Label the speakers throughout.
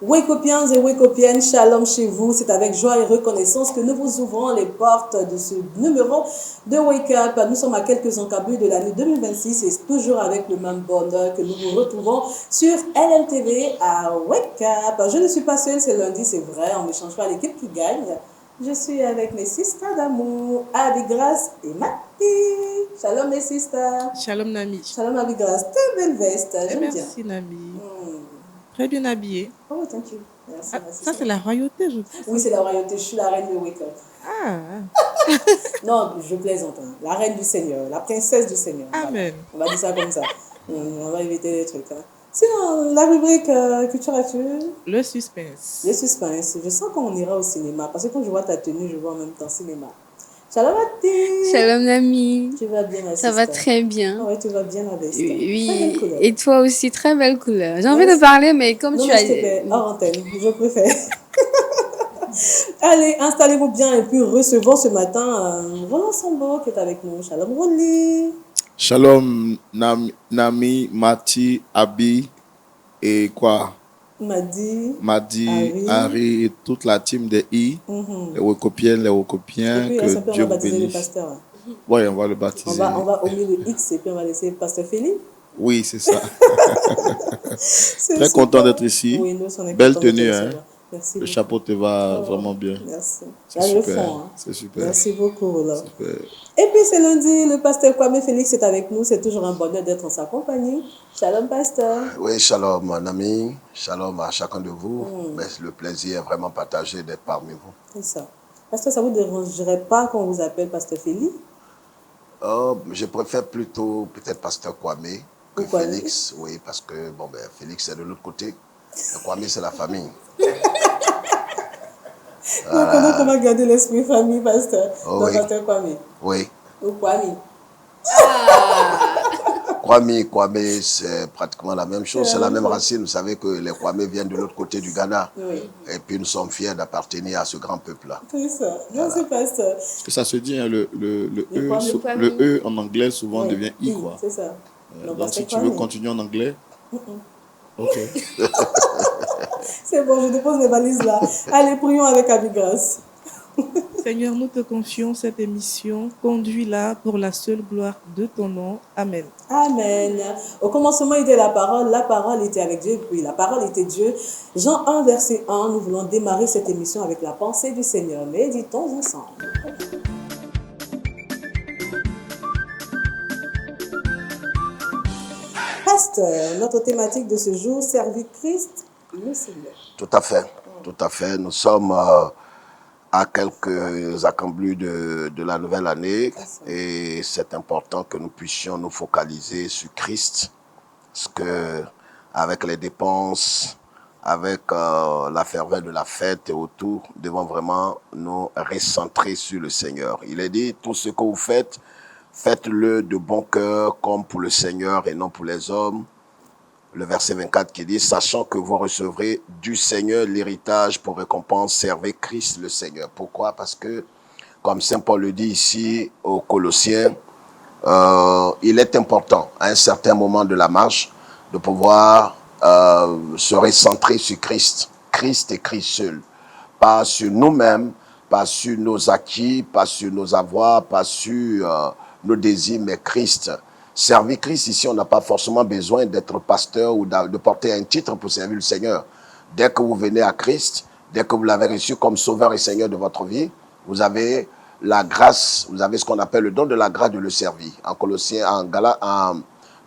Speaker 1: Wakeopiens et Wakeopiennes, shalom chez vous. C'est avec joie et reconnaissance que nous vous ouvrons les portes de ce numéro de Wake Up. Nous sommes à quelques encablures de l'année 2026 et toujours avec le même bonheur que nous vous retrouvons sur LMTV à Wake Up. Je ne suis pas seule, c'est lundi, c'est vrai, on ne change pas l'équipe qui gagne. Je suis avec mes sisters d'amour, Abigrace et Mati. Shalom mes sisters.
Speaker 2: Shalom Nami.
Speaker 1: Shalom Abigrace, très belle veste, j'aime bien.
Speaker 2: Merci Nami. Très bien habillée.
Speaker 1: Oh, thank you. Merci,
Speaker 2: Ah, ça, c'est la royauté, je trouve.
Speaker 1: Oui, c'est la royauté. Je suis la reine de Wake Up.
Speaker 2: Ah.
Speaker 1: Non, je plaisante. Hein. La reine du Seigneur, la princesse du Seigneur.
Speaker 2: Amen.
Speaker 1: Voilà. On va dire ça comme ça. On va éviter les trucs. Hein. Sinon, la rubrique culture-actu.
Speaker 2: Le suspense.
Speaker 1: Le suspense. Je sens qu'on ira au cinéma. Parce que quand je vois ta tenue, je vois en même temps cinéma. Shalom Ati.
Speaker 3: Shalom Nami.
Speaker 1: Tu vas bien, ma
Speaker 3: Ça va très bien.
Speaker 1: Oui, tu vas bien, la bête.
Speaker 3: Oui, et toi aussi, très belle couleur. J'ai envie de parler, mais comme
Speaker 1: non,
Speaker 3: tu as
Speaker 1: dit... hors antenne, je préfère. Allez, installez-vous bien et puis recevons ce matin Roland Sambo qui est avec nous. Shalom Rolly.
Speaker 4: Shalom Nami, Mati, Abi et quoi?
Speaker 1: Madi,
Speaker 4: Harry et toute la team des les Wakeopiennes, les Wakeopiens, que Dieu vous bénisse. Oui, on va le baptiser.
Speaker 1: On va omettre le X et puis on va laisser Pasteur Philippe.
Speaker 4: Oui, c'est ça. Très content d'être ici.
Speaker 1: Oui, nous sommes
Speaker 4: belle tenue, hein.
Speaker 1: Merci.
Speaker 4: Le chapeau te va vraiment bien.
Speaker 1: Merci.
Speaker 4: C'est super. Hein. C'est super.
Speaker 1: Merci beaucoup, là. Super. Et puis, c'est lundi, le pasteur Kwame Félix est avec nous. C'est toujours un bonheur d'être en sa compagnie. Shalom, pasteur.
Speaker 5: Oui, shalom, mon ami. Shalom à chacun de vous. Mais le plaisir est vraiment partagé d'être parmi vous.
Speaker 1: C'est ça. Pasteur, ça ne vous dérangerait pas qu'on vous appelle pasteur Félix?
Speaker 5: Je préfère plutôt peut-être pasteur Kwame que Félix. Oui, parce que bon, Félix est de l'autre côté. Et Kwame, c'est la famille.
Speaker 1: Voilà. Comment garder l'esprit famille, pasteur? Oh, oui. Pasteur Kwame.
Speaker 5: Oui.
Speaker 1: Ou Kwame.
Speaker 5: Kwame, c'est pratiquement la même chose. C'est la même racine. Vous savez que les Kwame viennent de l'autre côté du Ghana. Oui. Et puis nous sommes fiers d'appartenir à ce grand peuple-là.
Speaker 1: C'est ça. Merci, pasteur.
Speaker 4: Parce que ça se dit, hein, le E en anglais souvent devient I, quoi.
Speaker 1: C'est ça.
Speaker 4: Donc si tu veux continuer en anglais, ok.
Speaker 1: C'est bon, je dépose mes valises là. Allez, prions avec Abigrace.
Speaker 2: Seigneur, nous te confions cette émission. Conduis-la pour la seule gloire de ton nom. Amen.
Speaker 1: Amen. Au commencement était la parole était avec Dieu, puis la parole était Dieu. Jean 1, verset 1, nous voulons démarrer cette émission avec la pensée du Seigneur. Méditons ensemble. Pasteur, notre thématique de ce jour, servir Christ, le Seigneur.
Speaker 5: Tout à fait, tout à fait. Nous sommes à quelques accomplis de la nouvelle année et c'est important que nous puissions nous focaliser sur Christ, parce que avec les dépenses, avec la ferveur de la fête et autour, nous devons vraiment nous recentrer sur le Seigneur. Il est dit, tout ce que vous faites, faites-le de bon cœur comme pour le Seigneur et non pour les hommes. Le verset 24 qui dit, sachant que vous recevrez du Seigneur l'héritage pour récompense, servez Christ le Seigneur. Pourquoi? Parce que, comme Saint Paul le dit ici aux Colossiens, il est important à un certain moment de la marche de pouvoir se recentrer sur Christ. Christ et Christ seul. Pas sur nous-mêmes, pas sur nos acquis, pas sur nos avoirs, pas sur nos désirs, mais Christ. Servir Christ, ici, on n'a pas forcément besoin d'être pasteur ou de porter un titre pour servir le Seigneur. Dès que vous venez à Christ, dès que vous l'avez reçu comme sauveur et Seigneur de votre vie, vous avez la grâce, vous avez ce qu'on appelle le don de la grâce de le servir. En Colossiens, en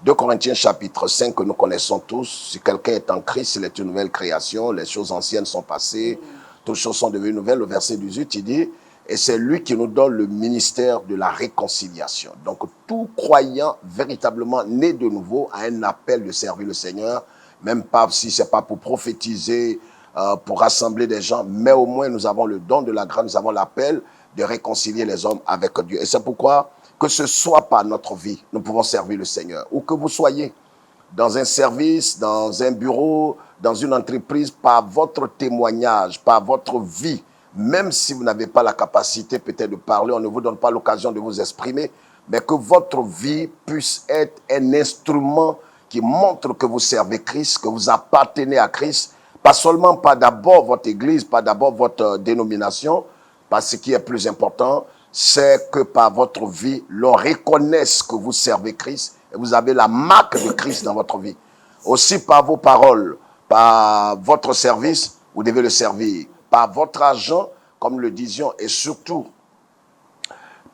Speaker 5: 2 Corinthiens chapitre 5 que nous connaissons tous, si quelqu'un est en Christ, il est une nouvelle création, les choses anciennes sont passées, toutes choses sont devenues nouvelles. Le verset 18, il dit, et c'est lui qui nous donne le ministère de la réconciliation. Donc, tout croyant véritablement né de nouveau a un appel de servir le Seigneur, même pas si ce n'est pas pour prophétiser, pour rassembler des gens, mais au moins nous avons le don de la grâce, nous avons l'appel de réconcilier les hommes avec Dieu. Et c'est pourquoi, que ce soit par notre vie, nous pouvons servir le Seigneur. Où que vous soyez, dans un service, dans un bureau, dans une entreprise, par votre témoignage, par votre vie, même si vous n'avez pas la capacité peut-être de parler, on ne vous donne pas l'occasion de vous exprimer, mais que votre vie puisse être un instrument qui montre que vous servez Christ, que vous appartenez à Christ, Pas seulement, pas d'abord votre église, pas d'abord votre dénomination, parce que ce qui est plus important, c'est que par votre vie, l'on reconnaisse que vous servez Christ et vous avez la marque de Christ dans votre vie. Aussi par vos paroles, par votre service, vous devez le servir. Par votre argent, comme nous le disions, et surtout,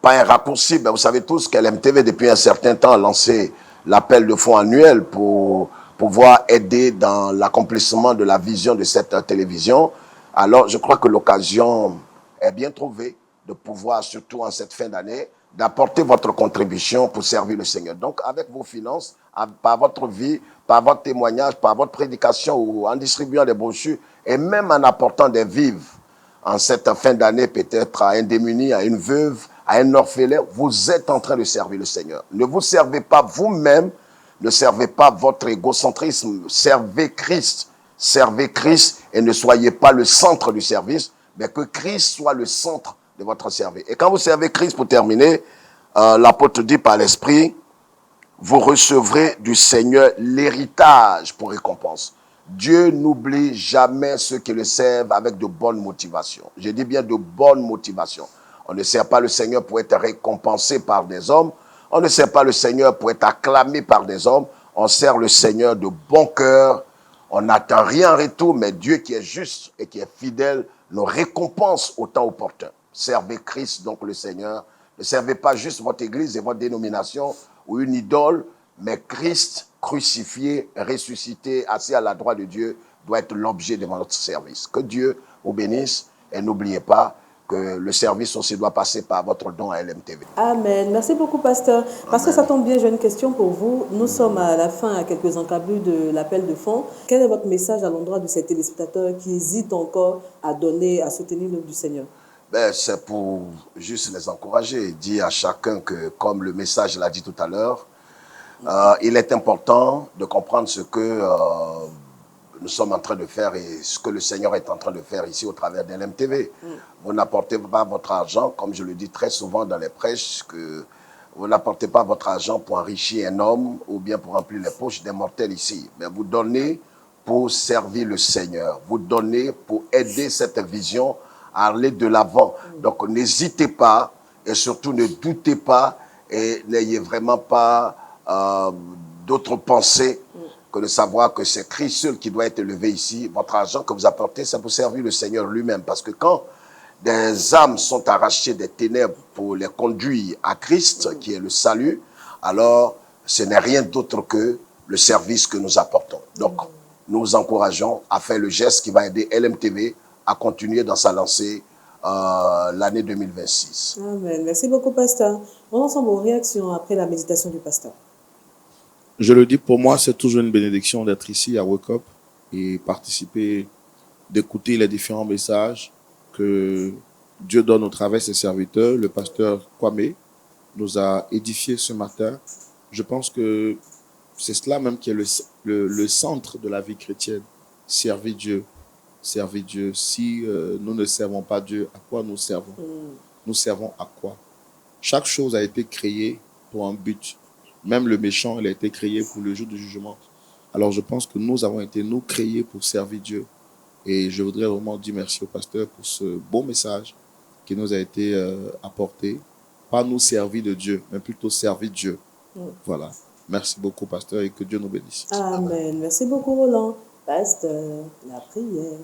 Speaker 5: pas un raccourci. Vous savez tous que l'MTV, depuis un certain temps, a lancé l'appel de fonds annuel pour pouvoir aider dans l'accomplissement de la vision de cette télévision. Alors, je crois que l'occasion est bien trouvée de pouvoir, surtout en cette fin d'année, d'apporter votre contribution pour servir le Seigneur. Donc, avec vos finances, par votre vie, par votre témoignage, par votre prédication ou en distribuant des brochures et même en apportant des vivres en cette fin d'année, peut-être à un démuni, à une veuve, à un orphelin, vous êtes en train de servir le Seigneur. Ne vous servez pas vous-même, ne servez pas votre égocentrisme, servez Christ et ne soyez pas le centre du service, mais que Christ soit le centre de votre service. Et quand vous servez Christ, pour terminer, l'apôtre dit par l'Esprit, vous recevrez du Seigneur l'héritage pour récompense. Dieu n'oublie jamais ceux qui le servent avec de bonnes motivations. Je dis bien de bonnes motivations. On ne sert pas le Seigneur pour être récompensé par des hommes. On ne sert pas le Seigneur pour être acclamé par des hommes. On sert le Seigneur de bon cœur. On n'attend rien en retour, mais Dieu qui est juste et qui est fidèle nous récompense au temps opportun. Servez Christ, donc le Seigneur. Ne servez pas juste votre église et votre dénomination ou une idole, mais Christ crucifié, ressuscité, assis à la droite de Dieu, doit être l'objet de votre service. Que Dieu vous bénisse et n'oubliez pas que le service aussi doit passer par votre don à LMTV.
Speaker 1: Amen. Merci beaucoup, pasteur. Parce que ça tombe bien, j'ai une question pour vous. Nous sommes à la fin, à quelques encablures de l'appel de fonds. Quel est votre message à l'endroit de ces téléspectateurs qui hésitent encore à donner, à soutenir l'œuvre du Seigneur?
Speaker 5: C'est pour juste les encourager, dire à chacun que, comme le message l'a dit tout à l'heure, il est important de comprendre ce que nous sommes en train de faire et ce que le Seigneur est en train de faire ici au travers de LMTV. Vous n'apportez pas votre argent, comme je le dis très souvent dans les prêches, que vous n'apportez pas votre argent pour enrichir un homme ou bien pour remplir les poches des mortels ici. Mais vous donnez pour servir le Seigneur. Vous donnez pour aider cette vision à aller de l'avant. Donc n'hésitez pas et surtout ne doutez pas et n'ayez vraiment pas d'autres pensées que de savoir que c'est Christ seul qui doit être élevé ici. Votre argent que vous apportez, c'est pour servir le Seigneur lui-même. Parce que quand des âmes sont arrachées des ténèbres pour les conduire à Christ, qui est le salut, alors ce n'est rien d'autre que le service que nous apportons. Donc, nous vous encourageons à faire le geste qui va aider LMTV à continuer dans sa lancée l'année 2026.
Speaker 1: Amen. Merci beaucoup, pasteur. On ensemble vos réactions après la méditation du pasteur.
Speaker 4: Je le dis, pour moi, c'est toujours une bénédiction d'être ici à Wake Up et participer, d'écouter les différents messages que Dieu donne au travers de ses serviteurs. Le pasteur Kwame nous a édifiés ce matin. Je pense que c'est cela même qui est le centre de la vie chrétienne. Servir Dieu. Servir Dieu. Si nous ne servons pas Dieu, à quoi nous servons? Nous servons à quoi? Chaque chose a été créée pour un but. Même le méchant, il a été créé pour le jour du jugement. Alors je pense que nous avons été, nous, créés pour servir Dieu. Et je voudrais vraiment dire merci au pasteur pour ce beau message qui nous a été apporté. Pas nous servir de Dieu, mais plutôt servir Dieu. Voilà. Merci beaucoup, pasteur, et que Dieu nous bénisse.
Speaker 1: Amen. Merci beaucoup, Roland. Pasteur, la prière.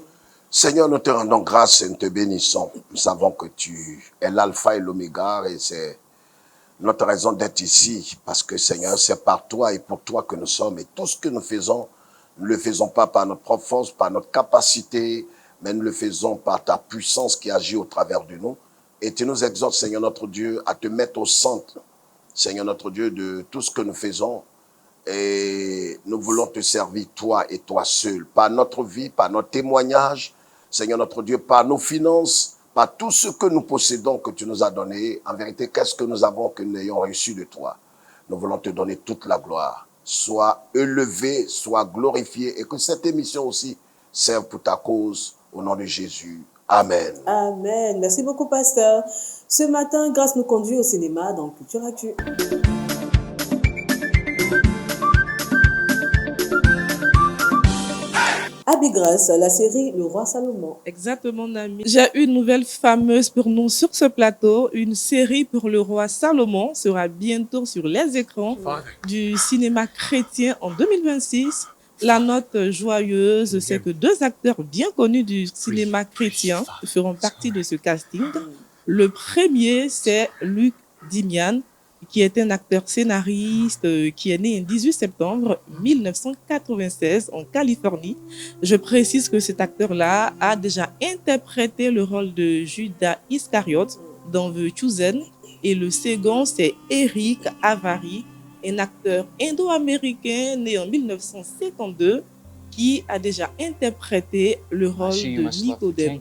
Speaker 5: Seigneur, nous te rendons grâce et nous te bénissons. Nous savons que tu es l'alpha et l'oméga et c'est notre raison d'être ici. Parce que, Seigneur, c'est par toi et pour toi que nous sommes. Et tout ce que nous faisons, nous ne le faisons pas par notre propre force, par notre capacité, mais nous le faisons par ta puissance qui agit au travers de nous. Et tu nous exhortes, Seigneur notre Dieu, à te mettre au centre, Seigneur notre Dieu, de tout ce que nous faisons. Et nous voulons te servir, toi et toi seul, par notre vie, par notre témoignage, Seigneur notre Dieu, par nos finances, par tout ce que nous possédons que tu nous as donné. En vérité, qu'est-ce que nous avons que nous ayons reçu de toi? Nous voulons te donner toute la gloire. Sois élevé, sois glorifié et que cette émission aussi serve pour ta cause au nom de Jésus. Amen.
Speaker 1: Amen. Merci beaucoup, pasteur. Ce matin, Grâce nous conduit au cinéma dans Culture Actu. Abigrace, la série Le Roi Salomon.
Speaker 2: Exactement, Nami. J'ai une nouvelle fameuse pour nous sur ce plateau. Une série pour le roi Salomon sera bientôt sur les écrans du cinéma chrétien en 2026. La note joyeuse, c'est que 2 acteurs bien connus du cinéma chrétien feront partie de ce casting. Le premier, c'est Luc Dimian, qui est un acteur scénariste qui est né le 18 septembre 1996 en Californie. Je précise que cet acteur-là a déjà interprété le rôle de Judas Iscariote dans The Chosen. Et le second, c'est Eric Avari, un acteur indo-américain né en 1952 qui a déjà interprété le rôle de Nicodème.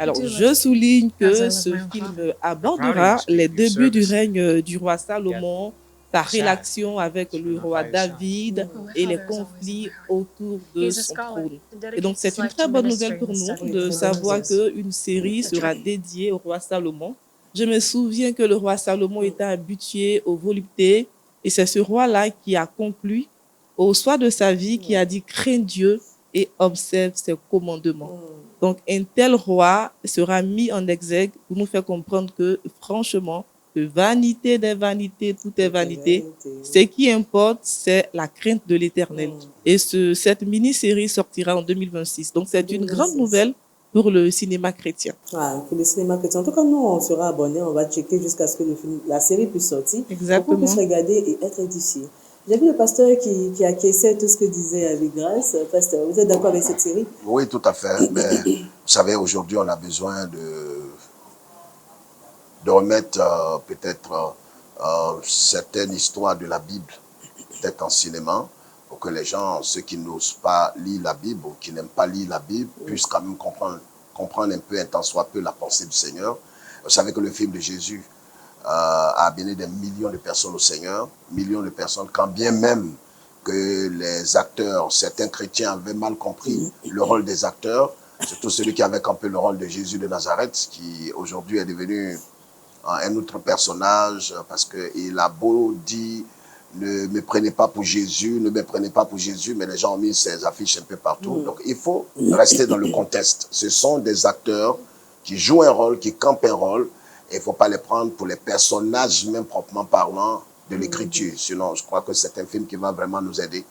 Speaker 2: Alors, je souligne que ce film abordera les débuts du règne du roi Salomon, sa relation avec le roi David et les conflits autour de son trône. Et donc, c'est une très bonne nouvelle pour nous de savoir qu'une série sera dédiée au roi Salomon. Je me souviens que le roi Salomon était habitué aux voluptés et c'est ce roi-là qui a conclu au soir de sa vie, qui a dit « Crains Dieu et observe ses commandements ». Donc, un tel roi sera mis en exergue pour nous faire comprendre que, franchement, de vanité des vanités, tout est vanité. Ce qui importe, c'est la crainte de l'Éternel. Et cette mini-série sortira en 2026. Donc, c'est une grande nouvelle pour le cinéma chrétien.
Speaker 1: Pour le cinéma chrétien. En tout cas, nous, on sera abonnés, on va checker jusqu'à ce que la série puisse sortir.
Speaker 2: Exactement.
Speaker 1: Pour qu'on puisse regarder et être édifié. J'ai vu le pasteur qui acquiesçait tout ce que disait Abigrace. Pasteur, vous êtes d'accord avec cette série?
Speaker 5: Oui, tout à fait. Mais vous savez, aujourd'hui, on a besoin de remettre peut-être certaines histoires de la Bible, peut-être en cinéma, pour que les gens, ceux qui n'osent pas lire la Bible ou qui n'aiment pas lire la Bible, puissent quand même comprendre un peu, un tant soit peu, la pensée du Seigneur. Vous savez que le film de Jésus a amené des millions de personnes au Seigneur, millions de personnes, quand bien même que les acteurs, certains chrétiens avaient mal compris le rôle des acteurs, surtout celui qui avait campé le rôle de Jésus de Nazareth, qui aujourd'hui est devenu un autre personnage, parce qu'il a beau dire ne me prenez pas pour Jésus, ne me prenez pas pour Jésus, mais les gens ont mis ces affiches un peu partout. Donc il faut rester dans le contexte. Ce sont des acteurs qui jouent un rôle, qui campent un rôle, et il ne faut pas les prendre pour les personnages, même proprement parlant, de l'écriture. Sinon, je crois que c'est un film qui va vraiment nous aider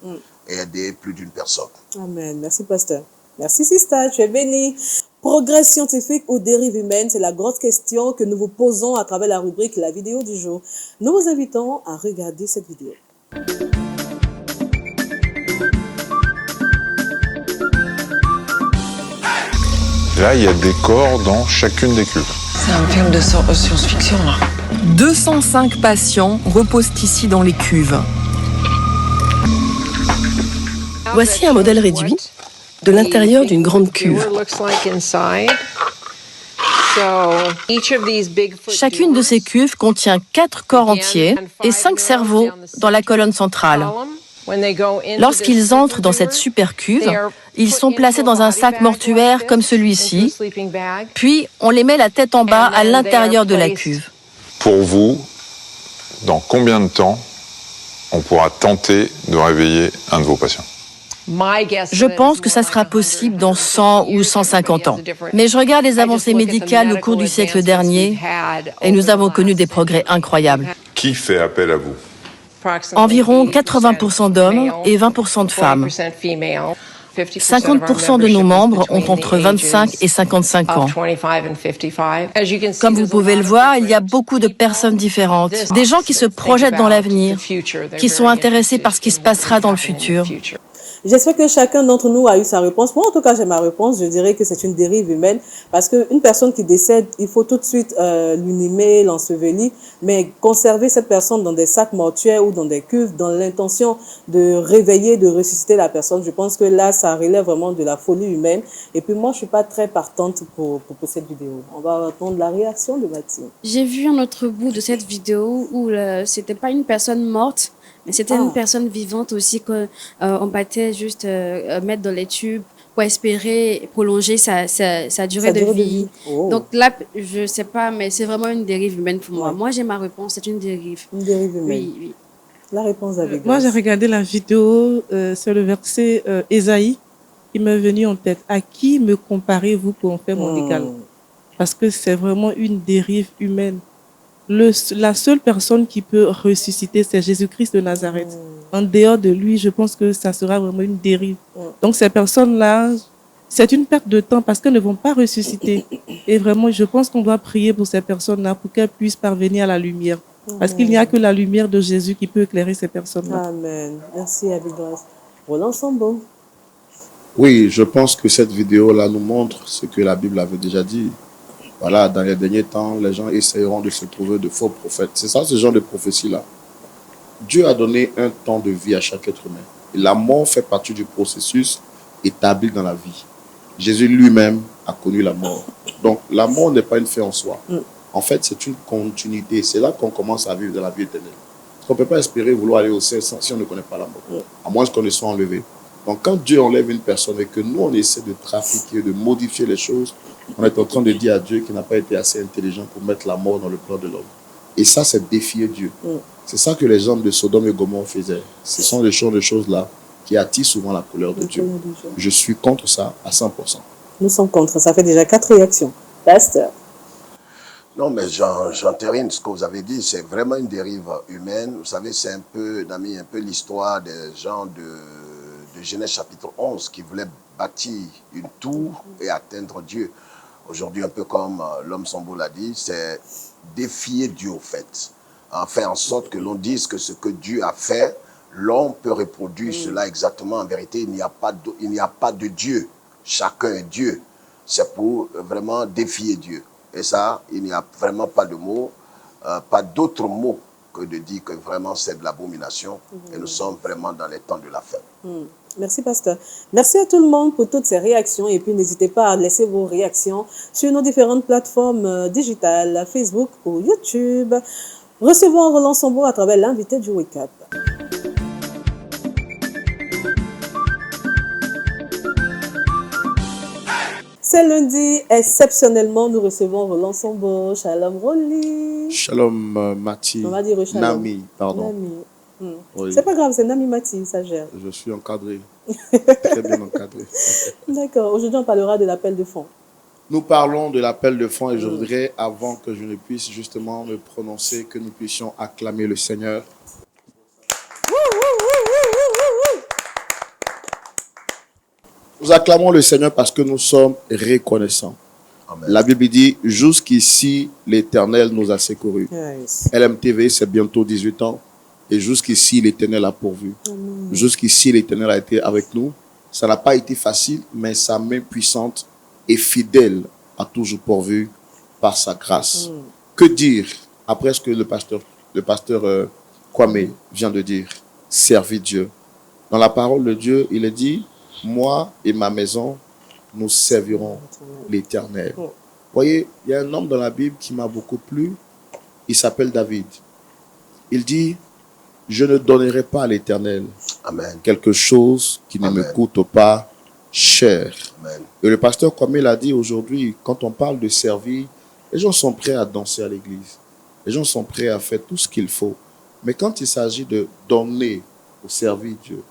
Speaker 5: et aider plus d'une personne.
Speaker 1: Amen. Merci, pasteur. Merci, Sista. Tu es béni. Progrès scientifique ou dérive humaine, c'est la grosse question que nous vous posons à travers la rubrique La vidéo du jour. Nous vous invitons à regarder cette vidéo.
Speaker 6: Là, il y a des corps dans chacune des cuves.
Speaker 7: C'est un film de science-fiction, là.
Speaker 8: 205 patients reposent ici dans les cuves.
Speaker 9: Voici un modèle réduit de l'intérieur d'une grande cuve.
Speaker 8: Chacune de ces cuves contient 4 corps entiers et 5 cerveaux dans la colonne centrale. Lorsqu'ils entrent dans cette super cuve, ils sont placés dans un sac mortuaire comme celui-ci, puis on les met la tête en bas à l'intérieur de la cuve.
Speaker 6: Pour vous, dans combien de temps on pourra tenter de réveiller un de vos patients?
Speaker 8: Je pense que ça sera possible dans 100 ou 150 ans. Mais je regarde les avancées médicales au cours du siècle dernier et nous avons connu des progrès incroyables.
Speaker 6: Qui fait appel à vous?
Speaker 8: Environ 80% d'hommes et 20% de femmes. 50% de nos membres ont entre 25 et 55 ans. Comme vous pouvez le voir, il y a beaucoup de personnes différentes. Des gens qui se projettent dans l'avenir, qui sont intéressés par ce qui se passera dans le futur.
Speaker 1: J'espère que chacun d'entre nous a eu sa réponse. Moi, en tout cas, j'ai ma réponse. Je dirais que c'est une dérive humaine parce qu'une personne qui décède, il faut tout de suite l'inhumer, l'ensevelir, mais conserver cette personne dans des sacs mortuaires ou dans des cuves dans l'intention de réveiller, de ressusciter la personne. Je pense que là, ça relève vraiment de la folie humaine. Et puis moi, je suis pas très partante pour cette vidéo. On va attendre la réaction de Mathilde.
Speaker 3: J'ai vu un autre bout de cette vidéo où c'était pas une personne morte, mais c'était une personne vivante aussi qu'on battait juste mettre dans les tubes pour espérer prolonger sa durée de vie. Donc là, je sais pas, mais c'est vraiment une dérive humaine pour moi. Moi, j'ai ma réponse, c'est une dérive.
Speaker 1: Une dérive humaine.
Speaker 3: Oui.
Speaker 1: La réponse avec
Speaker 2: Moi, j'ai regardé la vidéo sur le verset Ésaïe il m'est venu en tête. À qui me comparez-vous pour en faire mon égal? Parce que c'est vraiment une dérive humaine. La seule personne qui peut ressusciter, c'est Jésus-Christ de Nazareth. En dehors de lui, je pense que ça sera vraiment une dérive. Donc ces personnes-là, c'est une perte de temps parce qu'elles ne vont pas ressusciter. Et vraiment, je pense qu'on doit prier pour ces personnes-là pour qu'elles puissent parvenir à la lumière. Parce qu'il n'y a que la lumière de Jésus qui peut éclairer ces personnes-là.
Speaker 1: Amen. Merci, Abidoise. Roland Sambo.
Speaker 4: Oui, je pense que cette vidéo-là nous montre ce que la Bible avait déjà dit. Voilà, dans les derniers temps, les gens essayeront de se trouver de faux prophètes. C'est ça, ce genre de prophétie-là. Dieu a donné un temps de vie à chaque être humain. Et la mort fait partie du processus établi dans la vie. Jésus lui-même a connu la mort. Donc, la mort n'est pas une fin en soi. En fait, c'est une continuité. C'est là qu'on commence à vivre de la vie éternelle. On ne peut pas espérer vouloir aller au ciel si on ne connaît pas la mort. À moins qu'on ne soit enlevé. Donc, quand Dieu enlève une personne et que nous, on essaie de trafiquer, de modifier les choses, on est en train de dire à Dieu qu'il n'a pas été assez intelligent pour mettre la mort dans le plan de l'homme. Et ça, c'est défier Dieu. C'est ça que les gens de Sodome et Gomorrhe faisaient. Ce sont des choses-là qui attirent souvent la colère de Dieu. Je suis contre ça à 100%.
Speaker 1: Nous sommes contre. Ça fait déjà 4 réactions. Pasteur.
Speaker 5: Non, mais j'entérine ce que vous avez dit. C'est vraiment une dérive humaine. Vous savez, c'est un peu l'histoire des gens de Genèse chapitre 11 qui voulaient bâtir une tour et atteindre Dieu. Aujourd'hui, un peu comme l'homme Sambo l'a dit, c'est défier Dieu au fait. Faire en sorte que l'on dise que ce que Dieu a fait, l'homme peut reproduire cela exactement. En vérité, il n'y a pas de Dieu. Chacun est Dieu. C'est pour vraiment défier Dieu. Et ça, il n'y a vraiment pas de mots, pas d'autre mot que de dire que vraiment c'est de l'abomination. Et nous sommes vraiment dans les temps de la fin.
Speaker 1: Merci, pasteur. Merci à tout le monde pour toutes ces réactions. Et puis, n'hésitez pas à laisser vos réactions sur nos différentes plateformes digitales, Facebook ou YouTube. Recevons Roland Sambo à travers l'invité du Wake Up. C'est lundi, exceptionnellement, nous recevons Roland Sambo. Shalom, Rolly.
Speaker 4: Shalom, Mati.
Speaker 1: On va dire shalom.
Speaker 4: Nami, pardon.
Speaker 1: Nami.
Speaker 4: Oui.
Speaker 1: C'est pas grave, c'est Nami Mati, ça gère.
Speaker 4: Je suis encadré. Très bien encadré.
Speaker 1: D'accord. Aujourd'hui, on parlera de l'appel de fonds.
Speaker 4: Nous parlons de l'appel de fonds et je voudrais, avant que je ne puisse justement me prononcer, que nous puissions acclamer le Seigneur. Nous acclamons le Seigneur parce que nous sommes reconnaissants. Amen. La Bible dit, jusqu'ici, l'Éternel nous a secourus. Yes. LMTV, c'est bientôt 18 ans. Et jusqu'ici, l'Éternel a pourvu. Jusqu'ici, l'Éternel a été avec nous. Ça n'a pas été facile, mais sa main puissante et fidèle a toujours pourvu par sa grâce. Que dire après ce que le pasteur Kwame vient de dire? Servir Dieu. Dans la parole de Dieu, il est dit, moi et ma maison, nous servirons l'Éternel. Vous voyez, il y a un homme dans la Bible qui m'a beaucoup plu. Il s'appelle David. Il dit, je ne donnerai pas à l'Éternel quelque chose qui ne me coûte pas cher. Amen. Et le pasteur, comme il a dit aujourd'hui, quand on parle de servir, les gens sont prêts à danser à l'église. Les gens sont prêts à faire tout ce qu'il faut. Mais quand il s'agit de donner au servir Dieu,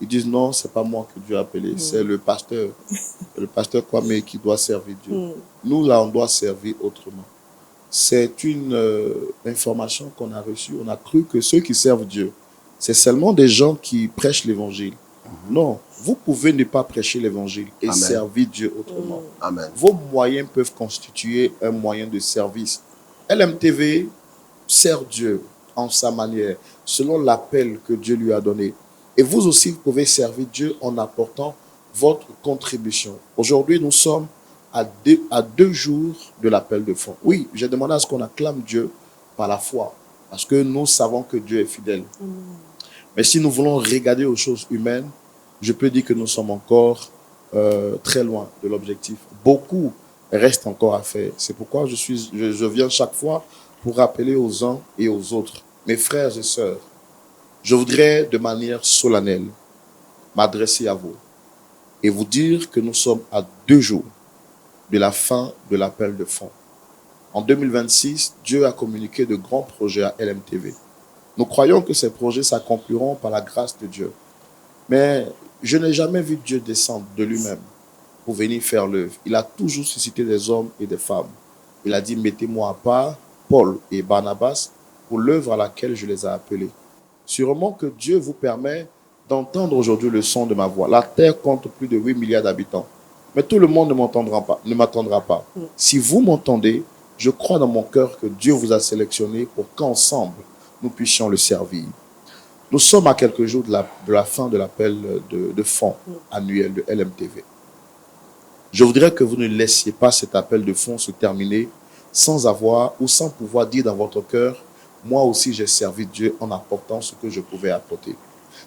Speaker 4: ils disent non, c'est pas moi que Dieu a appelé, c'est le pasteur Kwame qui doit servir Dieu. Nous, là, on doit servir autrement. C'est une information qu'on a reçue. On a cru que ceux qui servent Dieu, c'est seulement des gens qui prêchent l'évangile. Non, vous pouvez ne pas prêcher l'évangile et servir Dieu autrement. Amen. Vos moyens peuvent constituer un moyen de service. LMTV sert Dieu en sa manière, selon l'appel que Dieu lui a donné. Et vous aussi, vous pouvez servir Dieu en apportant votre contribution. Aujourd'hui, nous sommes à deux jours de l'appel de fonds. Oui, j'ai demandé à ce qu'on acclame Dieu par la foi, parce que nous savons que Dieu est fidèle. Mais si nous voulons regarder aux choses humaines, je peux dire que nous sommes encore très loin de l'objectif. Beaucoup reste encore à faire. C'est pourquoi je viens chaque fois pour rappeler aux uns et aux autres, mes frères et sœurs, je voudrais de manière solennelle m'adresser à vous et vous dire que nous sommes à 2 jours de la fin de l'appel de fonds. En 2026, Dieu a communiqué de grands projets à LMTV. Nous croyons que ces projets s'accompliront par la grâce de Dieu. Mais Je n'ai jamais vu Dieu descendre de lui-même pour venir faire l'œuvre. Il a toujours suscité des hommes et des femmes. Il a dit, mettez-moi à part Paul et Barnabas pour l'œuvre à laquelle je les ai appelés. Sûrement que Dieu vous permet d'entendre aujourd'hui le son de ma voix. La terre compte plus de 8 milliards d'habitants. Mais tout le monde ne m'entendra pas. Si vous m'entendez, je crois dans mon cœur que Dieu vous a sélectionné pour qu'ensemble, nous puissions le servir. Nous sommes à quelques jours de la fin de l'appel de fonds annuel de LMTV. Je voudrais que vous ne laissiez pas cet appel de fonds se terminer sans avoir ou sans pouvoir dire dans votre cœur, moi aussi j'ai servi Dieu en apportant ce que je pouvais apporter.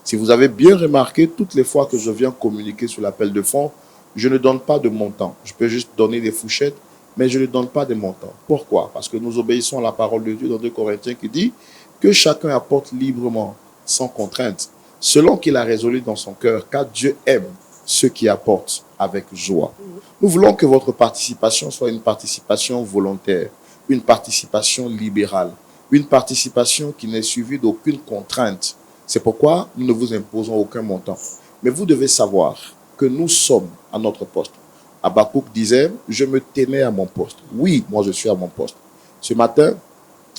Speaker 4: Si vous avez bien remarqué, toutes les fois que je viens communiquer sur l'appel de fonds, je ne donne pas de montant. Je peux juste donner des fourchettes, mais je ne donne pas de montant. Pourquoi? Parce que nous obéissons à la parole de Dieu dans 2 Corinthiens qui dit que chacun apporte librement, sans contrainte, selon qu'il a résolu dans son cœur, car Dieu aime ceux qui apportent avec joie. Nous voulons que votre participation soit une participation volontaire, une participation libérale, une participation qui n'est suivie d'aucune contrainte. C'est pourquoi nous ne vous imposons aucun montant. Mais vous devez savoir que nous sommes à notre poste. Habakkuk disait, je me tenais à mon poste. Oui, moi je suis à mon poste. Ce matin,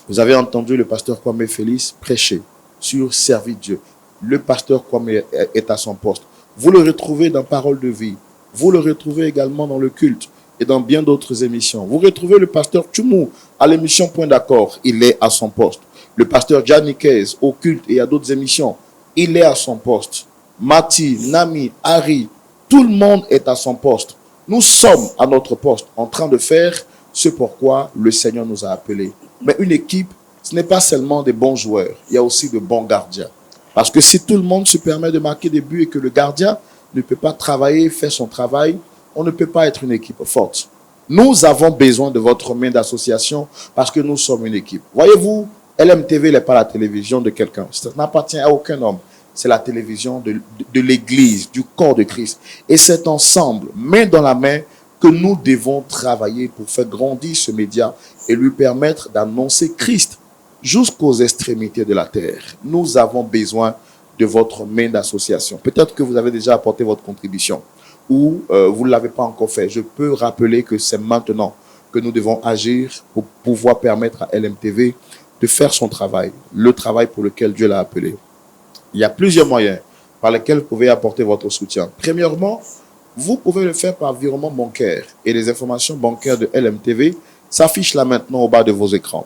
Speaker 4: vous avez entendu le pasteur Kwame Félix prêcher sur servir Dieu. Le pasteur Kwame est à son poste. Vous le retrouvez dans Parole de vie. Vous le retrouvez également dans le culte et dans bien d'autres émissions. Vous retrouvez le pasteur Tchoumou à l'émission Point d'accord. Il est à son poste. Le pasteur Janikez au culte et à d'autres émissions. Il est à son poste. Mati, Nami, Harry, tout le monde est à son poste. Nous sommes à notre poste en train de faire ce pourquoi le Seigneur nous a appelés. Mais une équipe, ce n'est pas seulement des bons joueurs. Il y a aussi de bons gardiens. Parce que si tout le monde se permet de marquer des buts et que le gardien ne peut pas travailler, faire son travail, on ne peut pas être une équipe forte. Nous avons besoin de votre main d'association parce que nous sommes une équipe. Voyez-vous, LMTV n'est pas la télévision de quelqu'un. Ça n'appartient à aucun homme. C'est la télévision de l'Église, du corps de Christ. Et c'est ensemble, main dans la main, que nous devons travailler pour faire grandir ce média et lui permettre d'annoncer Christ jusqu'aux extrémités de la terre. Nous avons besoin de votre main d'association. Peut-être que vous avez déjà apporté votre contribution ou vous ne l'avez pas encore fait. Je peux rappeler que c'est maintenant que nous devons agir pour pouvoir permettre à LMTV de faire son travail, le travail pour lequel Dieu l'a appelé. Il y a plusieurs moyens par lesquels vous pouvez apporter votre soutien. Premièrement, vous pouvez le faire par virement bancaire et les informations bancaires de LMTV s'affichent là maintenant au bas de vos écrans.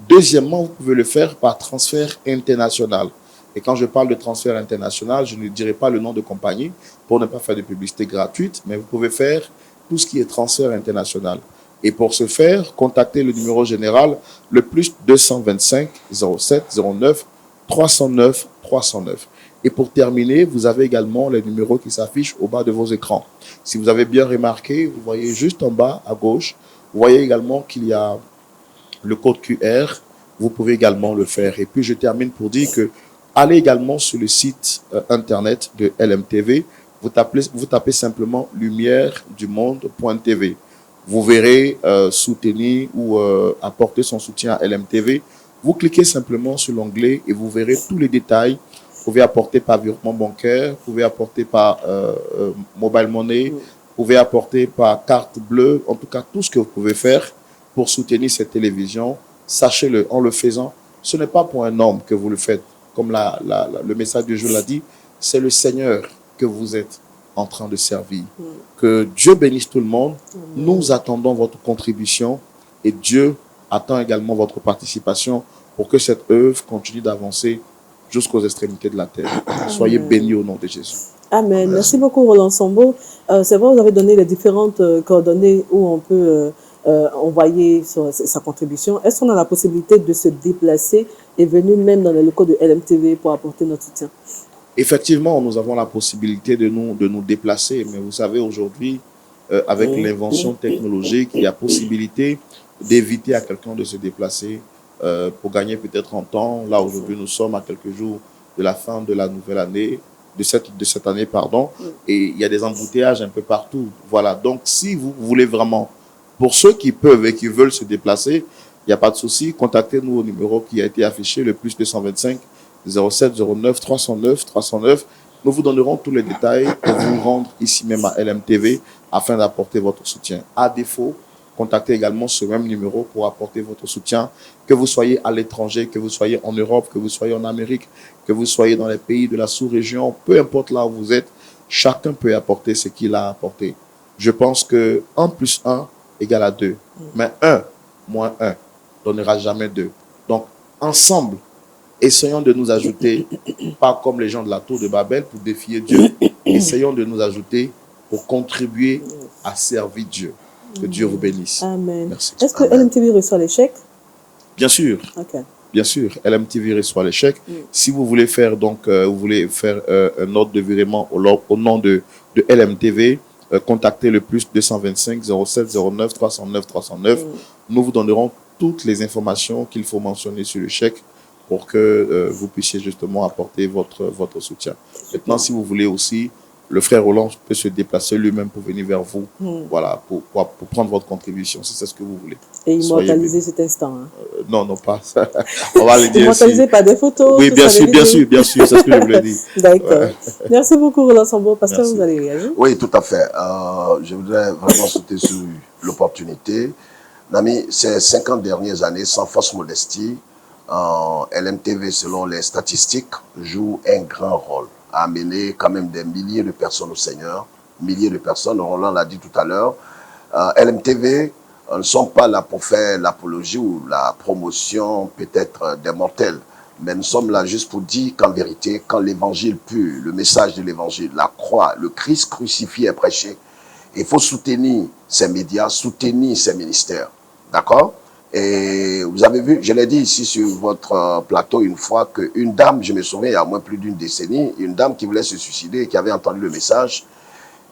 Speaker 4: Deuxièmement, vous pouvez le faire par transfert international. Et quand je parle de transfert international, je ne dirai pas le nom de compagnie pour ne pas faire de publicité gratuite, mais vous pouvez faire tout ce qui est transfert international. Et pour ce faire, contactez le numéro général, le plus 225 07 09 309 309. Et pour terminer, vous avez également les numéros qui s'affichent au bas de vos écrans. Si vous avez bien remarqué, vous voyez juste en bas à gauche, vous voyez également qu'il y a le code QR. Vous pouvez également le faire. Et puis je termine pour dire que allez également sur le site internet de LMTV. Vous tapez simplement lumièredumonde.tv. Vous verrez soutenir ou apporter son soutien à LMTV. Vous cliquez simplement sur l'onglet et vous verrez tous les détails. Vous pouvez apporter par virement bancaire, vous pouvez apporter par mobile money, vous pouvez apporter par carte bleue. En tout cas, tout ce que vous pouvez faire pour soutenir cette télévision, sachez-le, en le faisant, ce n'est pas pour un homme que vous le faites. Comme le message du jour l'a dit, c'est le Seigneur que vous êtes en train de servir. Que Dieu bénisse tout le monde. Nous attendons votre contribution et Dieu attend également votre participation pour que cette œuvre continue d'avancer jusqu'aux extrémités de la terre. Soyez bénis au nom de Jésus.
Speaker 1: Amen. Merci beaucoup, Roland Sambo. C'est vrai, vous avez donné les différentes coordonnées où on peut envoyer sa contribution. Est-ce qu'on a la possibilité de se déplacer et venir même dans les locaux de LMTV pour apporter notre soutien?
Speaker 4: Effectivement, nous avons la possibilité de nous déplacer, mais vous savez, aujourd'hui, avec l'invention technologique, il y a possibilité d'éviter à quelqu'un de se déplacer pour gagner peut-être en temps. Là, aujourd'hui, nous sommes à quelques jours de la fin de la nouvelle année, de cette année, pardon, et il y a des embouteillages un peu partout. Voilà, donc si vous voulez vraiment, pour ceux qui peuvent et qui veulent se déplacer, il n'y a pas de souci, contactez-nous au numéro qui a été affiché, le plus 225 07 09 309 309, Nous vous donnerons tous les détails pour vous rendre ici même à LMTV afin d'apporter votre soutien. À défaut, contactez également ce même numéro pour apporter votre soutien, que vous soyez à l'étranger, que vous soyez en Europe, que vous soyez en Amérique, que vous soyez dans les pays de la sous-région, peu importe là où vous êtes, chacun peut apporter ce qu'il a apporté. Je pense que 1 + 1 égale 2, mais 1 moins 1 donnera jamais 2. Donc, ensemble, essayons de nous ajouter, pas comme les gens de la tour de Babel pour défier Dieu, essayons de nous ajouter pour contribuer à servir Dieu. Que Dieu vous bénisse.
Speaker 1: Amen.
Speaker 4: Merci.
Speaker 1: Est-ce que LMTV reçoit les chèques?
Speaker 4: Bien sûr.
Speaker 1: Ok.
Speaker 4: Bien sûr, LMTV reçoit les chèques. Si vous voulez faire un ordre de virement au nom de LMTV, contactez le +225 07 09 309 309. Nous vous donnerons toutes les informations qu'il faut mentionner sur le chèque pour que vous puissiez justement apporter votre soutien. Maintenant, si vous voulez aussi, le frère Roland peut se déplacer lui-même pour venir vers vous, voilà, pour prendre votre contribution, si c'est ce que vous voulez.
Speaker 1: Et immortaliser cet instant. Hein.
Speaker 4: Non, pas ça. On va le dire.
Speaker 1: Immortaliser par des photos.
Speaker 4: Oui, bien sûr, c'est ce que je voulais dire.
Speaker 1: D'accord. Merci beaucoup, Roland Sambo. Pasteur, vous allez réagir?
Speaker 5: Oui, tout à fait. Je voudrais vraiment sauter sur l'opportunité. Nami, ces 50 dernières années, sans fausse modestie, LMTV, selon les statistiques, joue un grand rôle à amener quand même des milliers de personnes au Seigneur, milliers de personnes, Roland l'a dit tout à l'heure. LMTV ne sont pas là pour faire l'apologie ou la promotion peut-être des mortels, mais nous sommes là juste pour dire qu'en vérité, quand l'évangile pur, le message de l'évangile, la croix, le Christ crucifié est prêché, il faut soutenir ces médias, soutenir ces ministères, d'accord? Et vous avez vu, je l'ai dit ici sur votre plateau une fois, qu'une dame, je me souviens, il y a moins plus d'une décennie, une dame qui voulait se suicider, qui avait entendu le message.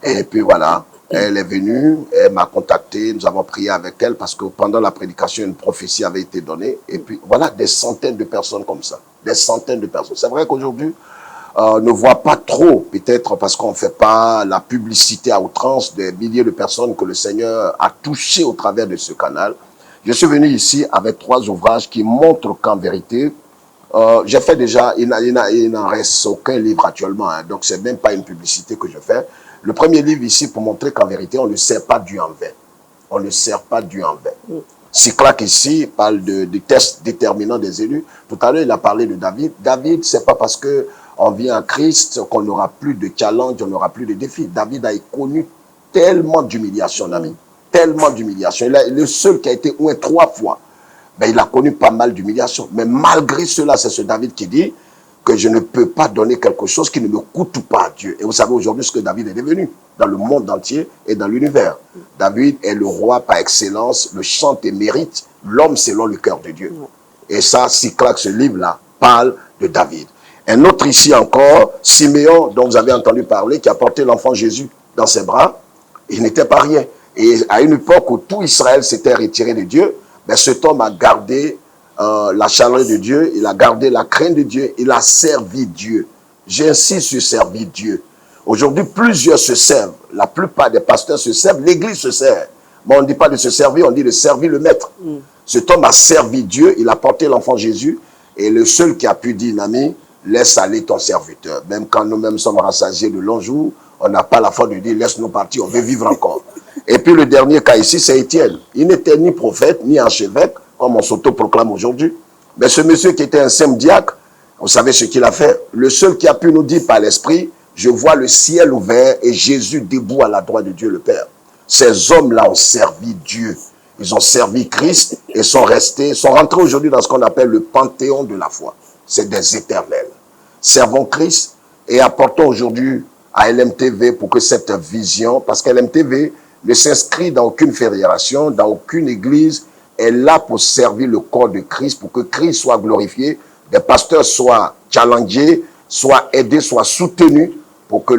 Speaker 5: Et puis voilà, elle est venue, elle m'a contacté, nous avons prié avec elle parce que pendant la prédication, une prophétie avait été donnée. Et puis voilà, des centaines de personnes comme ça, des centaines de personnes. C'est vrai qu'aujourd'hui, on ne voit pas trop, peut-être parce qu'on ne fait pas la publicité à outrance des milliers de personnes que le Seigneur a touchées au travers de ce canal. Je suis venu ici avec 3 ouvrages qui montrent qu'en vérité, j'ai fait déjà, il n'en reste aucun livre actuellement, hein, donc c'est même pas une publicité que je fais. Le premier livre ici pour montrer qu'en vérité, on ne sert pas Dieu en vain. On ne sert pas Dieu en vain. Siclac ici parle du test déterminant des élus. Tout à l'heure, il a parlé de David. David, c'est pas parce que on vient à Christ qu'on n'aura plus de challenge, on n'aura plus de défis. David a connu tellement d'humiliation, ami. Tellement d'humiliation. Il est le seul qui a été oué 3 fois. Ben, il a connu pas mal d'humiliation. Mais malgré cela, c'est ce David qui dit que je ne peux pas donner quelque chose qui ne me coûte pas à Dieu. Et vous savez aujourd'hui ce que David est devenu dans le monde entier et dans l'univers. David est le roi par excellence, le chante et mérite l'homme selon le cœur de Dieu. Et ça, Siclac, ce livre-là, parle de David. Un autre ici encore, Siméon, dont vous avez entendu parler, qui a porté l'enfant Jésus dans ses bras. Il n'était pas rien. Et à une époque où tout Israël s'était retiré de Dieu, ben cet homme a gardé la chaleur de Dieu, il a gardé la crainte de Dieu, il a servi Dieu. J'insiste sur servir Dieu. Aujourd'hui, plusieurs se servent. La plupart des pasteurs se servent, l'église se sert. Mais on ne dit pas de se servir, on dit de servir le maître. Cet homme a servi Dieu, il a porté l'enfant Jésus, et le seul qui a pu dire, Nami, laisse aller ton serviteur. Même quand nous-mêmes sommes rassasiés de longs jours, on n'a pas la foi de dire, laisse-nous partir, on veut vivre encore. Et puis le dernier cas ici, c'est Étienne. Il n'était ni prophète, ni archevêque, comme on s'autoproclame aujourd'hui. Mais ce monsieur qui était un simple diacre, vous savez ce qu'il a fait? Le seul qui a pu nous dire par l'esprit, je vois le ciel ouvert et Jésus debout à la droite de Dieu le Père. Ces hommes-là ont servi Dieu. Ils ont servi Christ et sont rentrés aujourd'hui dans ce qu'on appelle le panthéon de la foi. C'est des éternels. Servons Christ et apportons aujourd'hui à LMTV pour que cette vision, parce que LMTV ne s'inscrit dans aucune fédération, dans aucune église, est là pour servir le corps de Christ, pour que Christ soit glorifié, des pasteurs soient challengés, soient aidés, soient soutenus, pour que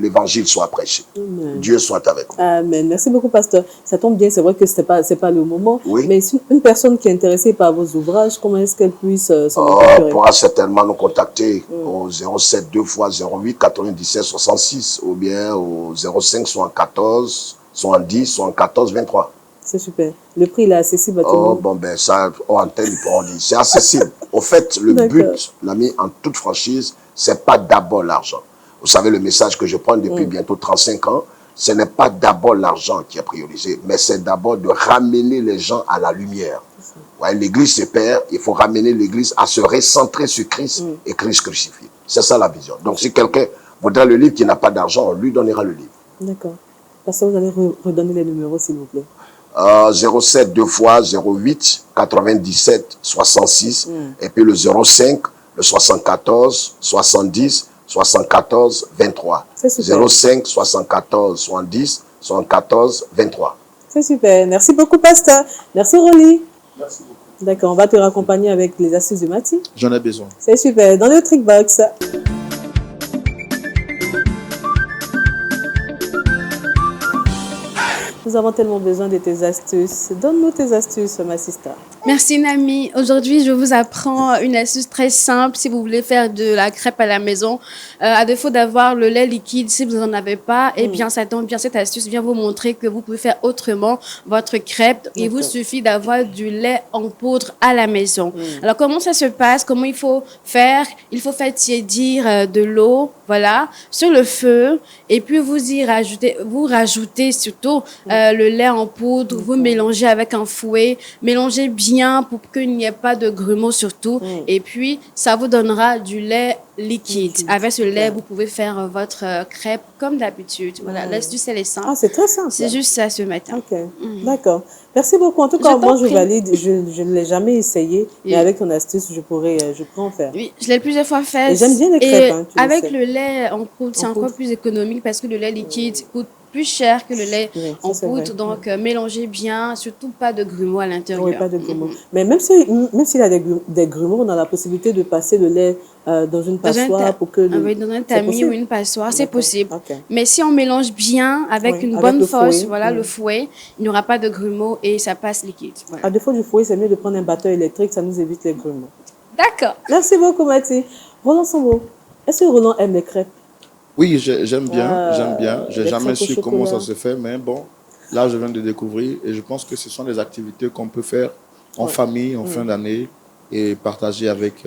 Speaker 5: l'évangile soit prêché. Amen. Dieu soit avec vous.
Speaker 1: Amen. Merci beaucoup, pasteur. Ça tombe bien, c'est vrai que c'est pas le moment.
Speaker 5: Oui.
Speaker 1: Mais si une personne qui est intéressée par vos ouvrages, comment est-ce qu'elle puisse s'en
Speaker 5: procurer? Pourra certainement nous contacter au 07 2 x 08 97 66 ou bien au 05 74 70 74 23.
Speaker 1: C'est super. Le prix il est accessible à tout le monde.
Speaker 5: Bon, ben ça, en antenne, ils pourront dire. C'est accessible. Au fait, le but, l'ami, en toute franchise, c'est pas d'abord l'argent. Vous savez, le message que je prends depuis bientôt 35 ans, ce n'est pas d'abord l'argent qui est priorisé, mais c'est d'abord de ramener les gens à la lumière. Ouais, l'Église se perd, il faut ramener l'Église à se recentrer sur Christ et Christ crucifié. C'est ça la vision. Donc si quelqu'un voudrait le livre qui n'a pas d'argent, on lui donnera le livre.
Speaker 1: D'accord. Pasteur, vous allez redonner les numéros, s'il vous plaît.
Speaker 5: 07 2 fois 08 97 66 et puis le 05 le 74 70 74 23. 05 74 70 74 23.
Speaker 1: C'est super. Merci beaucoup, pasteur. Merci, Rolly.
Speaker 5: Merci beaucoup.
Speaker 1: D'accord, on va te raccompagner avec les astuces de Mathie.
Speaker 4: J'en ai besoin.
Speaker 1: C'est super. Dans le Trickbox. Nous avons tellement besoin de tes astuces. Donne-nous tes astuces, ma sister.
Speaker 3: Merci Nami. Aujourd'hui, je vous apprends une astuce très simple si vous voulez faire de la crêpe à la maison. À défaut d'avoir le lait liquide, si vous n'en avez pas, eh bien, ça tombe bien. Cette astuce vient vous montrer que vous pouvez faire autrement votre crêpe. Il vous suffit d'avoir du lait en poudre à la maison. Alors, comment ça se passe? Comment il faut faire? Il faut faire tiédir de l'eau, voilà, sur le feu. Et puis, vous rajoutez surtout le lait en poudre. Vous mélangez avec un fouet. Mélangez bien pour qu'il n'y ait pas de grumeaux surtout. Et puis, ça vous donnera du lait liquide. Avec ce lait, vous pouvez faire votre crêpe comme d'habitude. Voilà, l'astuce, elle est simple.
Speaker 1: Ah, c'est très simple.
Speaker 3: C'est juste ça ce matin.
Speaker 1: Ok, d'accord. Merci beaucoup. En tout cas, moi, je valide. Je ne l'ai jamais essayé, mais avec ton astuce, je pourrais en faire.
Speaker 3: Oui, je l'ai plusieurs fois fait.
Speaker 1: Et j'aime bien les crêpes.
Speaker 3: Et avec le lait en poudre, c'est encore plus économique parce que le lait liquide coûte plus cher que le lait en poudre. Donc, mélangez bien, surtout pas de grumeaux à l'intérieur.
Speaker 1: Oui, pas de grumeaux. Mais même s'il y a des grumeaux, on a la possibilité de passer le lait dans une passoire pour que...
Speaker 3: Oui, dans un tamis ou une passoire, c'est possible. Mais si on mélange bien avec une bonne force, voilà, le fouet, il n'y aura pas de grumeaux et ça passe liquide. Voilà.
Speaker 1: À défaut du fouet, c'est mieux de prendre un batteur électrique, ça nous évite les grumeaux.
Speaker 3: D'accord.
Speaker 1: Merci beaucoup, Mathie. Roland Sambo, est-ce que Roland aime les crêpes?
Speaker 4: Oui, j'aime bien, j'aime bien. J'ai jamais su comment ça se fait, mais bon, là, je viens de découvrir et je pense que ce sont des activités qu'on peut faire en famille, en fin d'année et partager avec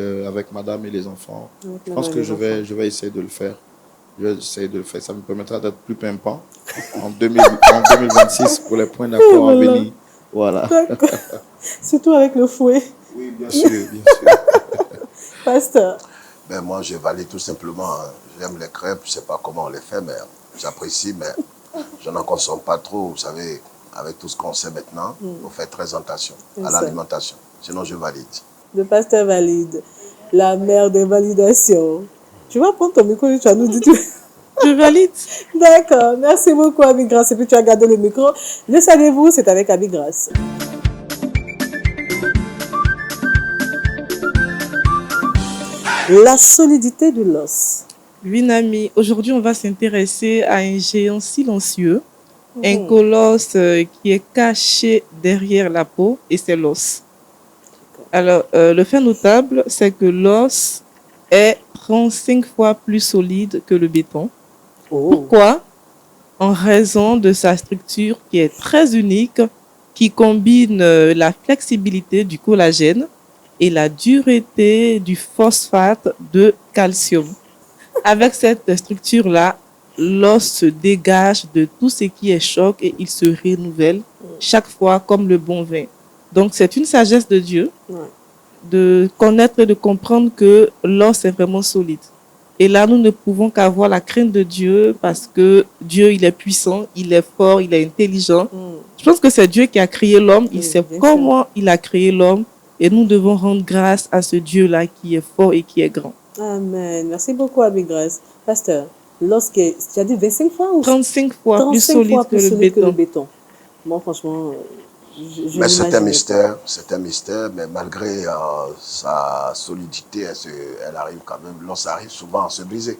Speaker 4: madame et les enfants. Je pense que je vais essayer de le faire. Je vais essayer de le faire. Ça me permettra d'être plus pimpant en 2026 pour les points d'accord à venir. Voilà.
Speaker 1: Surtout avec le fouet.
Speaker 5: Oui, bien sûr, bien sûr.
Speaker 1: Pasteur.
Speaker 5: Ben moi, je valide tout simplement. J'aime les crêpes, je ne sais pas comment on les fait, mais j'apprécie, mais je n'en consomme pas trop. Vous savez, avec tout ce qu'on sait maintenant, il faut faire très attention à l'alimentation. Sinon, je valide.
Speaker 1: Le pasteur valide. La mère des validations. Tu vas prendre ton micro et tu vas nous dire...
Speaker 2: Je valide.
Speaker 1: D'accord. Merci beaucoup, Abigrace. Et puis, tu as gardé le micro. Le savez-vous, c'est avec Abigrace. La solidité de l'os.
Speaker 2: Oui, Nami. Aujourd'hui, on va s'intéresser à un géant silencieux, un colosse qui est caché derrière la peau, et c'est l'os. Alors, le fait notable, c'est que l'os est 35 fois plus solide que le béton. Pourquoi? En raison de sa structure qui est très unique, qui combine la flexibilité du collagène et la dureté du phosphate de calcium. Avec cette structure-là, l'os se dégage de tout ce qui est choc et il se renouvelle chaque fois comme le bon vin. Donc, c'est une sagesse de Dieu de connaître et de comprendre que l'os est vraiment solide. Et là, nous ne pouvons qu'avoir la crainte de Dieu parce que Dieu, il est puissant, il est fort, il est intelligent. Je pense que c'est Dieu qui a créé l'homme, il sait comment il a créé l'homme et nous devons rendre grâce à ce Dieu-là qui est fort et qui est grand.
Speaker 1: Amen. Merci beaucoup, Abigrace. Pasteur, tu as dit 25 fois ou
Speaker 2: 35 fois plus solide que le béton.
Speaker 1: Moi, franchement,
Speaker 5: mais c'est un mystère, mais malgré sa solidité, elle arrive quand même, l'os arrive souvent à se briser.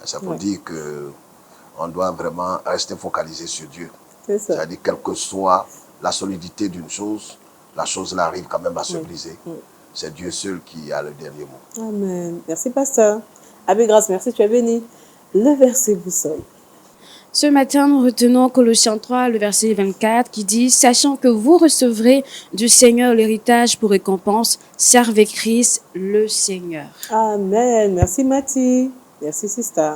Speaker 5: Ça veut dire qu'on doit vraiment rester focalisé sur Dieu. C'est-à-dire, quelle que soit la solidité d'une chose, la chose là arrive quand même à se briser. C'est Dieu seul qui a le dernier mot.
Speaker 1: Amen. Merci, pasteur. Abigrace, merci, tu es béni. Le verset boussole.
Speaker 3: Ce matin, nous retenons Colossiens 3, le verset 24, qui dit « Sachant que vous recevrez du Seigneur l'héritage pour récompense, servez Christ le Seigneur. »
Speaker 1: Amen. Merci, Mathie. Merci, sister.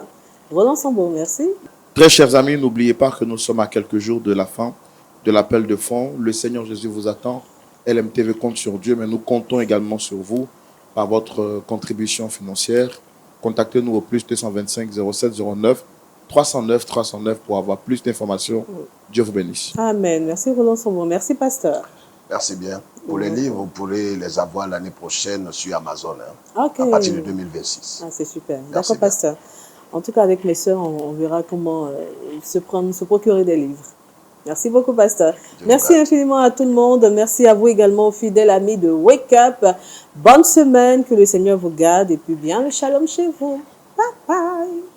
Speaker 1: Roland Sambo, merci.
Speaker 4: Très chers amis, n'oubliez pas que nous sommes à quelques jours de la fin de l'appel de fonds. Le Seigneur Jésus vous attend. LMTV compte sur Dieu, mais nous comptons également sur vous par votre contribution financière. Contactez-nous au plus 225 07 09 309 309 pour avoir plus d'informations. Dieu vous bénisse.
Speaker 1: Amen. Merci Roland Sambo. Merci pasteur.
Speaker 5: Merci bien. Pour les livres, vous pourrez les avoir l'année prochaine sur Amazon, à partir de 2026.
Speaker 1: Ah, c'est super.
Speaker 5: Merci
Speaker 1: D'accord,
Speaker 5: bien.
Speaker 1: pasteur. En tout cas, avec mes soeurs, on verra comment se procurer des livres. Merci beaucoup, pasteur. Merci infiniment à tout le monde. Merci à vous également, fidèles amis de Wake Up. Bonne semaine, que le Seigneur vous garde et puis bien le shalom chez vous. Bye bye.